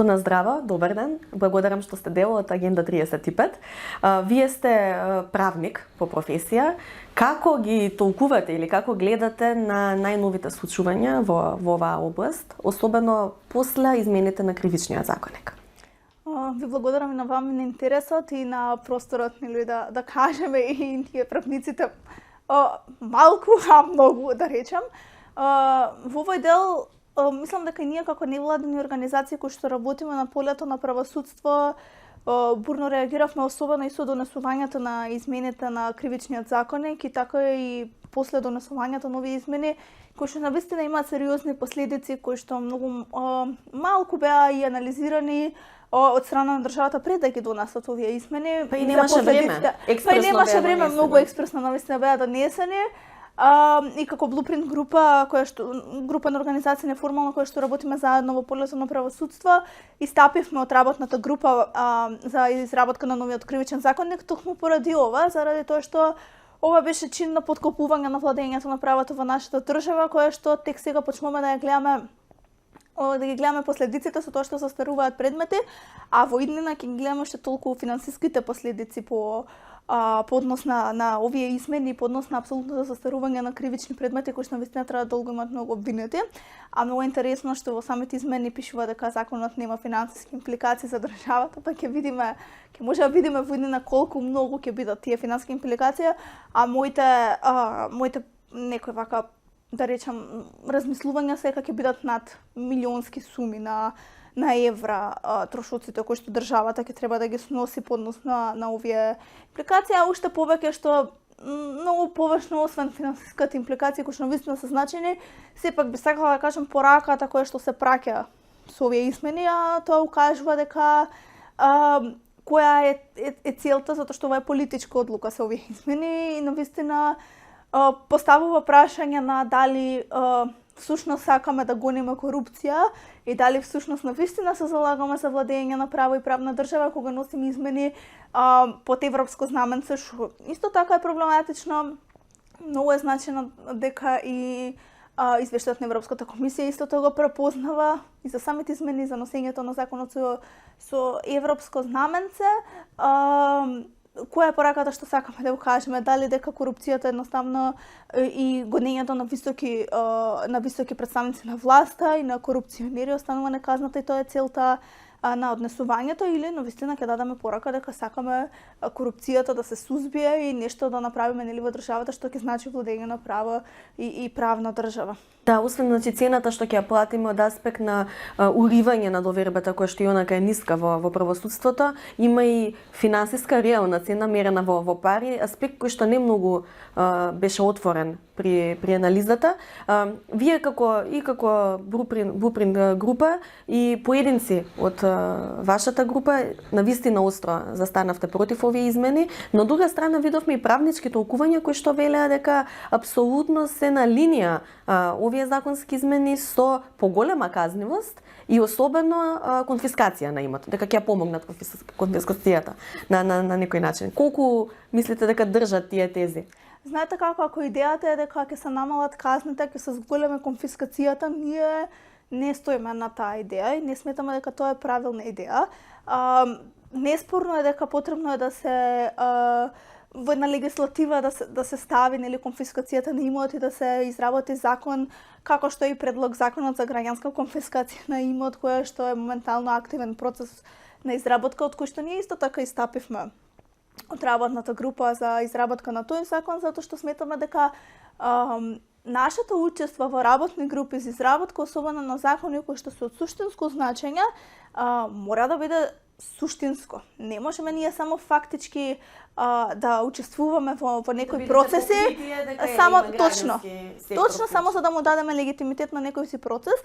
Тона здрава, добар ден. Благодарам што сте дел од Агенда 35. Вие сте правник по професија. Како ги толкувате или како гледате на најновите случувања во оваа област, особено после измените на кривичниот законник? Ви благодарам и на вам и на интересот и на просторот, нели, да кажеме и ние правниците малку, а многу да речам. Во овој дел мислам дека ние како невладени организации кои што работиме на полето на правосудство бурно реагиравме, особено и со донесувањето на измените на кривичниот законник и така и после донесувањето нови измени кои што навистина имаат сериозни последици, кои што многу малку беа и анализирани од страна на државата пред да ги донесат овие измени. Па и немаше време. Многу експресно навистина беа донесени. И како Blueprint група, група на организација неформално која што работиме заедно во полето на правосудство, истапивме од работната група за изработка на новиот кривичен законник токму поради ова, заради тоа што ова беше чин на поткопување на владењето на правото во нашата држава, која што тек сега почнуваме да ги гледаме последиците со тоа што застаруваат предмети, а во иднина ќе ги гледаме уште толку финансиските последици по однос на овие измени, по однос на апсолутното застарување на кривични предмети кои што навистина треба долго имаат многу обвинети. А многу интересно што во самите измени пишува дека законот нема финансиски импликации за државата, па ќе може да видиме во иднина колку многу ќе бидат тие финансиски импликации, а моите некои вака да речам размислувања дека ќе бидат над милионски суми на евра трошоците кои што државата ќе треба да ги сноси по однос на овие импликации, а уште повеќе што многу повешно освен финансиската импликација кои што навистина се значени, сепак би сакала да кажам пораката која што се праќа со овие измени, а тоа укажува дека која е целта, затоа што ова е политичка одлука со овие измени и навистина поставува прашање на дали всушност сакаме да гониме корупција и дали всушност навистина се залагаме за владење на право и правна држава кога носиме измени под европско знаменце, што исто така е проблематично. Многу е значено дека и извештајот на Европската комисија исто тоа го препознава и за самите измени за носењето на законот со европско знаменце. Која е пораката што сакаме да го кажеме, дали дека корупцијата едноставно и гонењето на високи представници на власта и на корупционери останува неказната и тоа е целта на однесувањето, или навистина ќе дадеме порака дека сакаме корупцијата да се сузбие и нешто да направиме нели во државата што ќе значи владење на право и правна држава. Да, освен цената што ќе ја платиме од аспект на уривање на довербата која што и онака е ниска во правосудството, има и финансиска реална цена мерена во пари, аспект кој што не многу беше отворен при анализата. Вие како Blueprint група и поединци од вашата група навистина остро застанавте против овие измени, но од друга страна видовме и правнички толкувања кои што велеа дека апсолутно се на линија овие законски измени со поголема казнивост и особено конфискација на имот, дека ќе помогнат конфискацијата на некој начин. Колку мислите дека држат тие тези? Знаете како, ако идејата е дека ќе се намалат казните, ќе се зголеме конфискацијата, ние не стоиме на таа идеја и не сметаме дека тоа е правилна идеја. Неспорно е дека потребно е да се во една легислатива да се стави нели конфискацијата на имот и да се изработи закон како што е и предлог законот за граѓанска конфискација на имот, која што е моментално активен процес на изработка, од кој што ние исто така истапивме од работната група за изработка на тој закон, затоа што сметаме дека нашето учество во работни групи за изработка, особено на закони кои што се од суштинско значење, мора да биде суштинско. Не можеме ние само фактички да учествуваме во некои процеси, само точно само за да му дадеме легитимитет на некој си процес,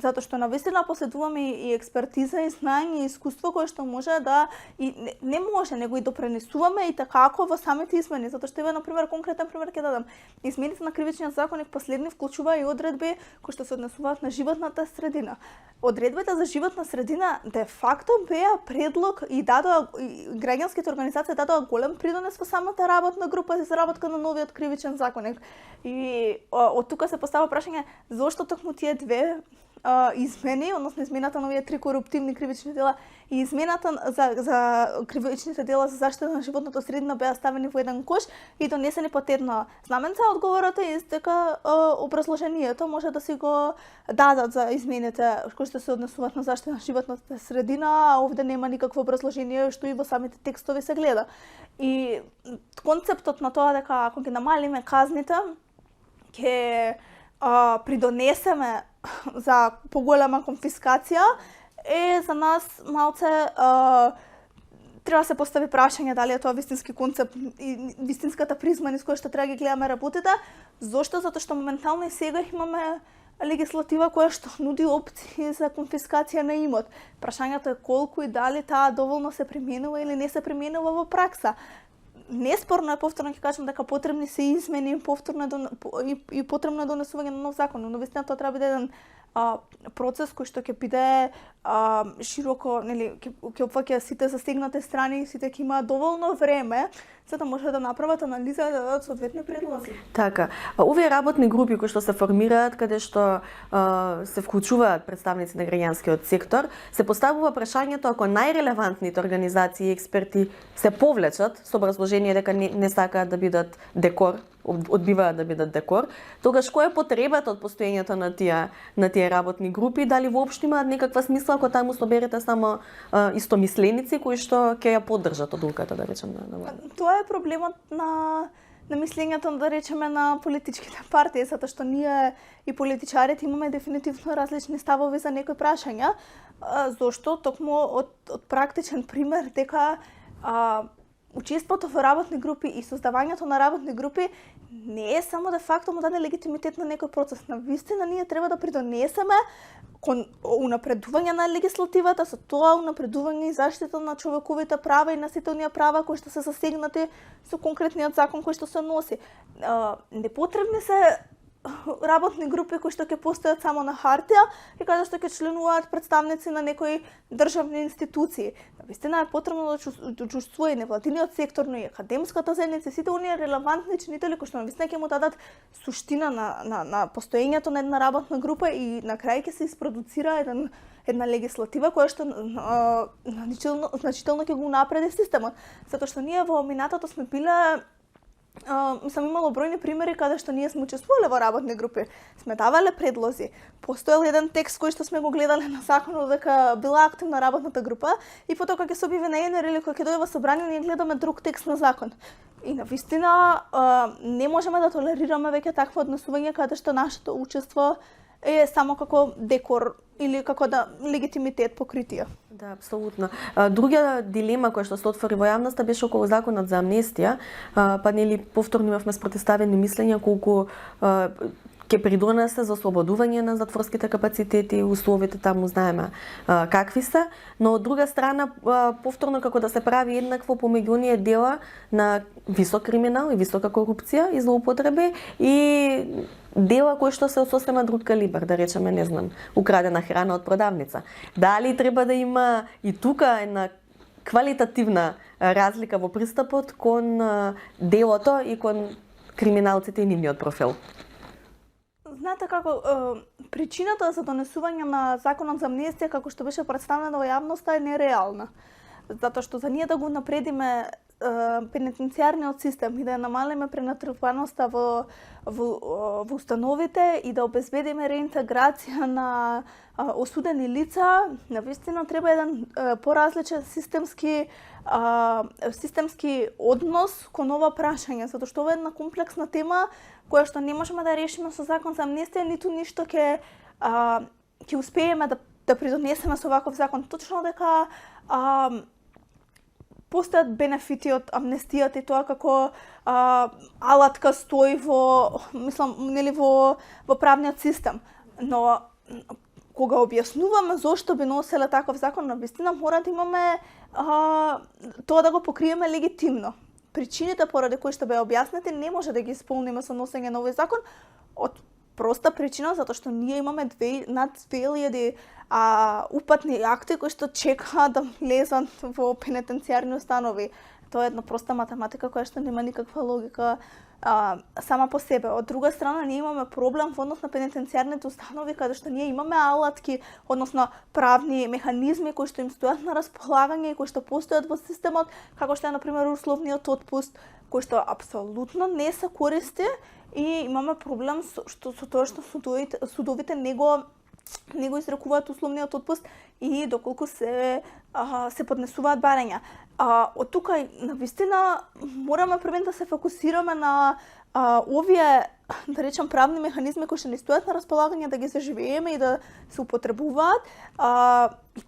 затоа што навистина поседуваме и експертиза и знаење и искуство кое што може да и не може, него и допренесуваме и такако во самите измени, затоа што еве на пример конкретен пример ќе дадам. Измените на кривичниот законник последни вклучува и одредби кои што се однесуваат на животната средина. Одредбите за животна средина де факто беа предлог и граѓанските организации дадоа голем придонес во самата работна група за изработка на новиот кривичен законник. И од тука се поставува прашање зошто токму тие две измени, односно измената на овие 3 коруптивни кривични дела и измената за кривичните дела за заштита на животната средина беа ставени во еден кош и донесени под една знаменца. Одговорот е дека образложението може да си го дадат за измените кои што се однесуваат на заштита на животната средина, а овде нема никакво образложение што и во самите текстови се гледа. И концептот на тоа дека ако ги намалиме казните, ќе придонесеме за поголема конфискација е за нас малце треба да се постави прашање дали е тоа вистински концепт и вистинската призма низ која што треба да ги гледаме работите. Зошто? Затоа што моментално и сега имаме легислатива која што нуди опции за конфискација на имот. Прашањето е колку и дали таа доволно се применува или не се применува во пракса. Неспорно е, повторно ќе кажам, дека потребни се измени и потребно е донесување на нов закон, но вистина тоа треба да биде еден процес кој што ќе биде широко, нели, ќе опфаќа сите застигнати страни, сите ќе имаат доволно време за да може да направат анализа и да дадат соодветни предлози. Така, овие работни групи кои што се формираат, каде што се вклучуваат представници на граѓанскиот сектор, се поставува прашањето ако најрелевантните организации и експерти се повлечат со образложение дека не сакаат да бидат декор, одбиваат да бидат декор, тогаш која е потребата од постоењето на тие работни групи, дали воопшто имаат некаква смисла ако таму соберете само истомисленици кои што ќе ја поддржат одлуката, да речем, на влада? Тоа е проблемот на мислењето, да речеме, на политичките партии, затоа што ние и политичарите имаме дефинитивно различни ставови за некои прашања. Зошто? Токму од практичен пример дека учеството во работни групи и создавањето на работни групи не е само де факто му даде легитимитет на некој процес. Навистина ние треба да придонесеме кон унапредување на легислативата, со тоа унапредување и заштита на човековите права и на сите оние права кои што се засегнати со конкретниот закон кој што се носи. Непотребни се работни групи кои што ќе постојат само на хартија и каде што ќе членуваат представници на некои државни институции. Навистина е потребно да учествува и невладиниот сектор, но и академската заедница, сите оние релевантни чинители кои што навистина ќе му дадат суштина на постоењето на една работна група и на крај ќе се испродуцира една легислатива која што значително ќе го напреди системот. Затоа што ние во минатото сме биле сам имала бројни примери каде што ние сме учествувале во работни групи, сме давале предлози. Постоел еден текст кој што сме го гледале на законот дека била активна работната група и потоа кога ќе се објави најден или кога ќе дојде во собрание ние гледаме друг текст на закон. И навистина не можеме да толерираме веќе такво однесување каде што нашето учество е само како декор или како легитимитет покритие. Да, апсолутно. Друга дилема која што се отвори во јавноста беше околу законот за амнестија, па нели повторно имавме спротивставени мислења колку ќе придонесе за ослободување на затворските капацитети, условите таму знаеме какви се, но од друга страна повторно како да се прави еднакво помеѓу оние дела на висок криминал и висока корупција и злоупотреби и дела кои што се од сосема друг калибар, да речеме, не знам, украдена храна од продавница. Дали треба да има и тука една квалитативна разлика во пристапот кон делото и кон криминалците и нивниот профил? Знаете како, причината за донесување на законот за амнестија како што беше представена во јавноста е нереална. Затоа што за ние да го напредиме пенитенцијарниот систем и да ја намалиме пренатрпаноста во установите и да обезбедиме реинтеграција на осудени лица, навистина треба еден поразличен системски однос кон ова прашање, затоа што ова е една комплексна тема која што не можеме да решиме со закон за амнестија, ниту ништо ќе успееме да придонесеме со ваков закон. Точно дека постојат бенефити од амнестијата и тоа како алатка стои во правниот систем. Но кога објаснуваме зошто би носеле таков закон, навистина мора да имаме тоа да го покриеме легитимно. Причините поради кои што беа објаснети не може да ги исполниме со носење на овој закон од проста причина затоа што ние имаме над 2000 упатни акти кои што чекаат да влезат во пенитенцијарни установи. Тоа е една проста математика која што нема никаква логика сама по себе. Од друга страна, ние имаме проблем во однос на пенитенцијарните установи, каде што ние имаме алатки, односно правни механизми кои што им стојат на располагање и кои што постојат во системот, како што е, например, условниот отпуст, кој што апсолутно не се користи, и имаме проблем со тоа што судовите не го изрекуваат условниот отпуст и доколку се поднесуваат барања. Од тука, навистина, мораме првен да се фокусираме на овие, да речам, правни механизми кои што ни стојат на располагање, да ги заживееме и да се употребуваат.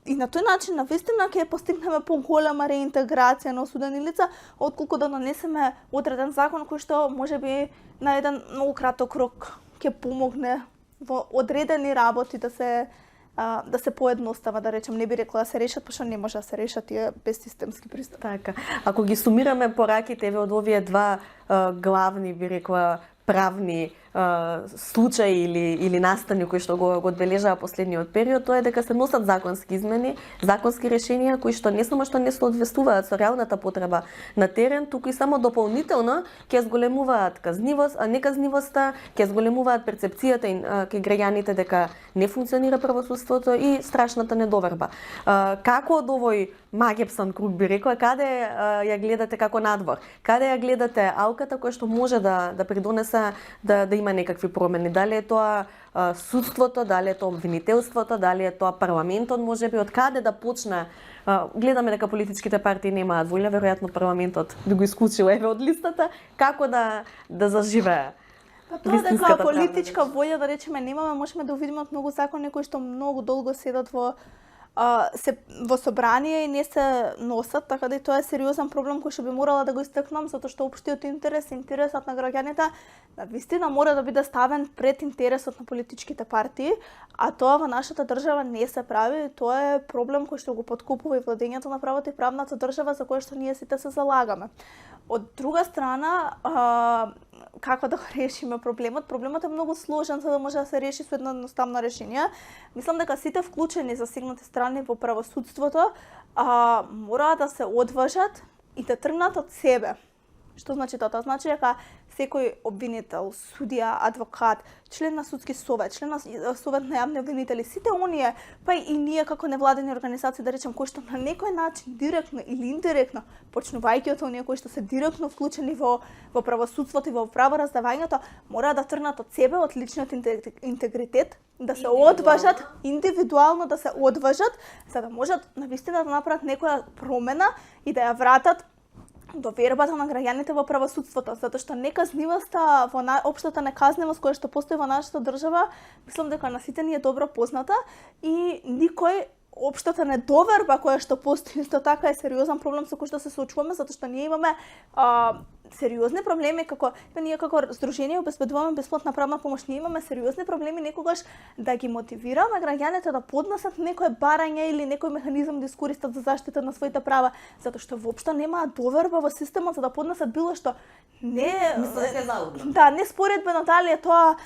И на тој начин, навистина, ќе постигнеме поголема реинтеграција на осудени лица, отколку да донесеме одреден закон кој што можеби на еден многу краток рок ќе помогне во одредени работи да се поедностава, да речем, не би рекла да се решат, пошто не може да се решат тие без системски пристап. Така. Ако ги сумираме пораките од овие два главни, би рекла, правни случаи или настани кои што го одбележаа последниот период, тоа е дека се носат законски измени, законски решенија кои што не само што не соодветствуваат со реалната потреба на терен, туку и само дополнително ќе зголемуваат неказнивоста, ќе зголемуваат перцепцијата кај граѓаните дека не функционира правосудството и страшната недоверба. Како од овој магепсан круг, би рекла, каде ја гледате како надвор? Каде ја гледате алката која што може да придонесе да има некакви промени? Дали е тоа судството, дали е тоа обвинителството, дали е тоа парламентот, можеби од каде да почне? Гледаме дека политичките партии немаат волја, веројатно парламентот би го исклучил од листата, како да заживее? Тоа дека политичка волја, да речеме, немаме, можеме да увидиме од многу закони кои што многу долго седат во собрание и не се носат, така да и тоа е сериозен проблем кој што би морала да го истакнам, затоа што општиот интересот на граѓаните навистина мора да биде ставен пред интересот на политичките партии, а тоа во нашата држава не се прави. Тоа е проблем кој што го подкопува и владењето на правото и правната држава за која што ние сите се залагаме. Од друга страна, како да го решиме проблемот? Проблемот е многу сложен за да може да се реши со едно едноставно решение. Мислам дека сите вклучени засегнати страни во правосудството мора да се одважат и да тргнат од себе. Што значи тоа? Тоа значи дека секој обвинител, судија, адвокат, член на судски совет, член на совет на јавни обвинители, сите оние, па и ние како невладени организации, да речем, кои што на некој начин директно или индиректно, почнувајќи од оние кои што се директно вклучени во правосудството и во правораздавањето, мора да тргнат од себе, од личниот интегритет, да се одважат, индивидуално да се одважат, за да можат навистина да направат некоја промена и да ја вратат довербата на граѓаните во правосудството, затоа што неказнивоста во општата неказнивост која што постои во нашата држава, мислам дека на сите ни е добро позната и никој општата недоверба која што постои исто така е сериозен проблем со кој што се соочуваме, затоа што ние имаме сериозни проблеми ние како здружение обезбедуваме бесплатна правна помош, ние имаме сериозни проблеми некогаш да ги мотивираме граѓаните да поднесат некое барање или некој механизам да искористат за заштита на своите права, затоа што воопшто немаат доверба во системот за да поднесат било што. Не споредбено дали е тоа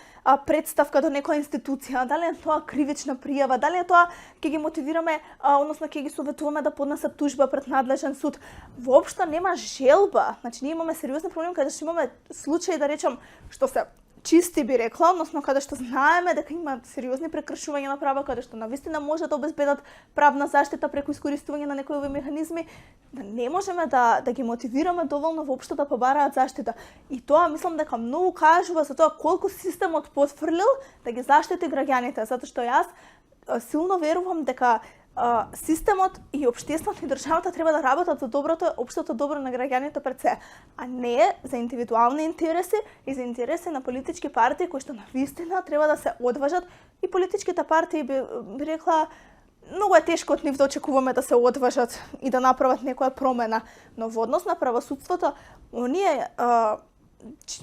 представка до некоја институција, дали е тоа кривична пријава, дали е тоа ќе ги мотивираме, односно ќе ги советуваме да поднесат тужба пред надлежен суд. Воопшто нема желба. Значи ние имаме сериозни проблеми каде што имаме случаи, да речем, што се чисти, би рекла, односно каде што знаеме дека има сериозни прекршувања на права, каде што навистина може да обезбедат правна заштита преку искористување на некои овие механизми, да не можеме да ги мотивираме доволно воопшто да побараат заштита. И тоа мислам дека многу кажува за тоа колку системот потфрлил да ги заштити граѓаните, затоа што јас силно верувам дека системот и општеството и државата треба да работат за општото добро на граѓаните пред се, а не за индивидуални интереси и за интереси на политички партии кои што навистина треба да се одважат и политичките партии би рекла многу е тешко од нив да очекуваме да се одважат и да направат некоја промена, но во однос на правосудството оние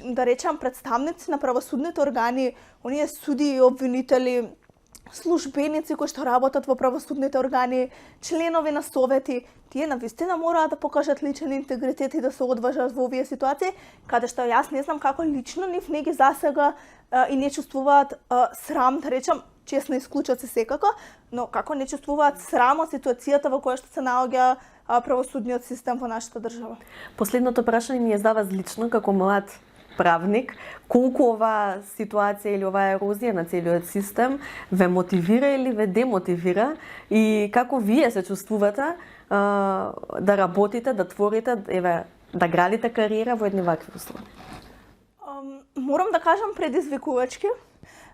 да речам представници на правосудните органи, оние судии и обвинители, службеници кои што работат во правосудните органи, членови на совети, тие навистина мораат да покажат личен интегритет и да се одважат во овие ситуации, каде што јас не знам како лично нив не ги засега и не чувствуваат срам, да речам, честно исклучаци секако, но како не чувствуваат срам од ситуацијата во која што се наоѓа правосудниот систем во нашата држава. Последното прашање ми е за вас лично, како млад правник, колку оваа ситуација или оваа ерозија на целиот систем ве мотивира или ве демотивира и како вие се чувствувате да работите, да творите, да градите кариера во едни вакви услови? Морам да кажам предизвикувачки,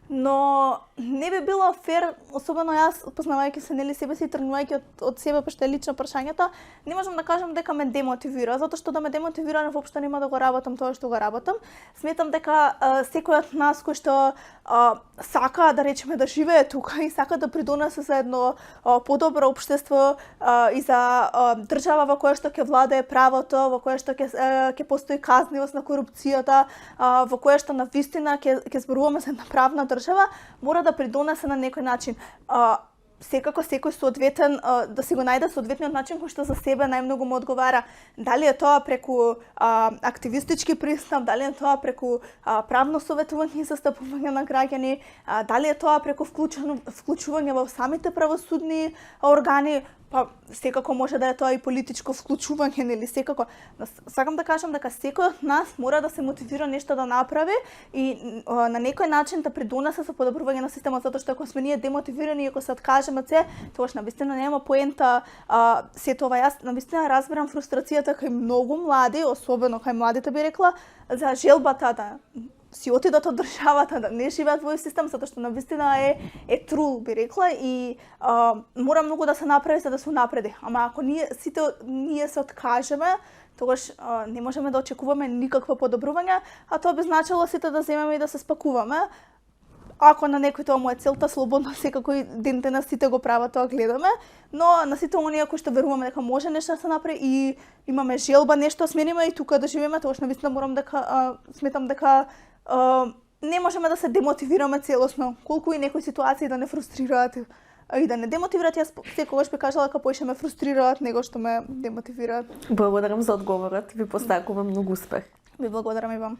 но не би било фер, особено јас, познавајќи се нели себе си и тргнувајќи од себе, пошто е лично прашањето, не можам да кажам дека ме демотивира, затоа што да ме демотивира воопшто нема да го работам тоа што го работам. Сметам дека секој од нас кој што сака да речеме да живее тука и сака да придонесе за едно подобро општество и за држава во која што ќе владее правото, во која што ќе постои казнивост на корупцијата, во која што навистина ќе зборуваме за една правна држава, мора да придонесе на некој начин. Секако секој соодветен да си го најде соодветниот начин кој што за себе најмногу му одговара. Дали е тоа преку активистички пристап, дали е тоа преку правно советување и застапување на граѓани, дали е тоа преку вклучување во самите правосудни органи, па секако може да е тоа и политичко вклучување, нели секако. Сакам да кажам дека секој од нас мора да се мотивира нешто да направи и на некој начин да придонесе за подобрување на системот, затоа што ако сме ние демотивирани и ако се откажеме од се, тогаш навистина нема поента се тоа. Јас навистина разбирам фрустрацијата кај многу млади, особено кај младите би рекла, за желбата да си отидат од државата, да не живеат во овој систем, затоа што навистина е трул, би рекла, и мора многу да се направи за да се унапреди. Ама ако ние се откажеме, тогаш не можеме да очекуваме никакво подобрување, а тоа би значило сите да земеме и да се спакуваме. Ако на некој тоа му е целта, слободно секако и ден денес сите го прават, тоа гледаме, но на сите оние кои што веруваме дека може нешто да се направи и имаме желба нешто смениме и тука да живееме, тогаш навистина сметам дека не можеме да се демотивираме целосно, колку и некои ситуации да не фрустрираат и да не демотивираат. Јас секогаш би кажала дека поише ме фрустрираат него што ме демотивираат. Благодарам за одговорот, ви посакувам многу успех. Ви благодарам и вам.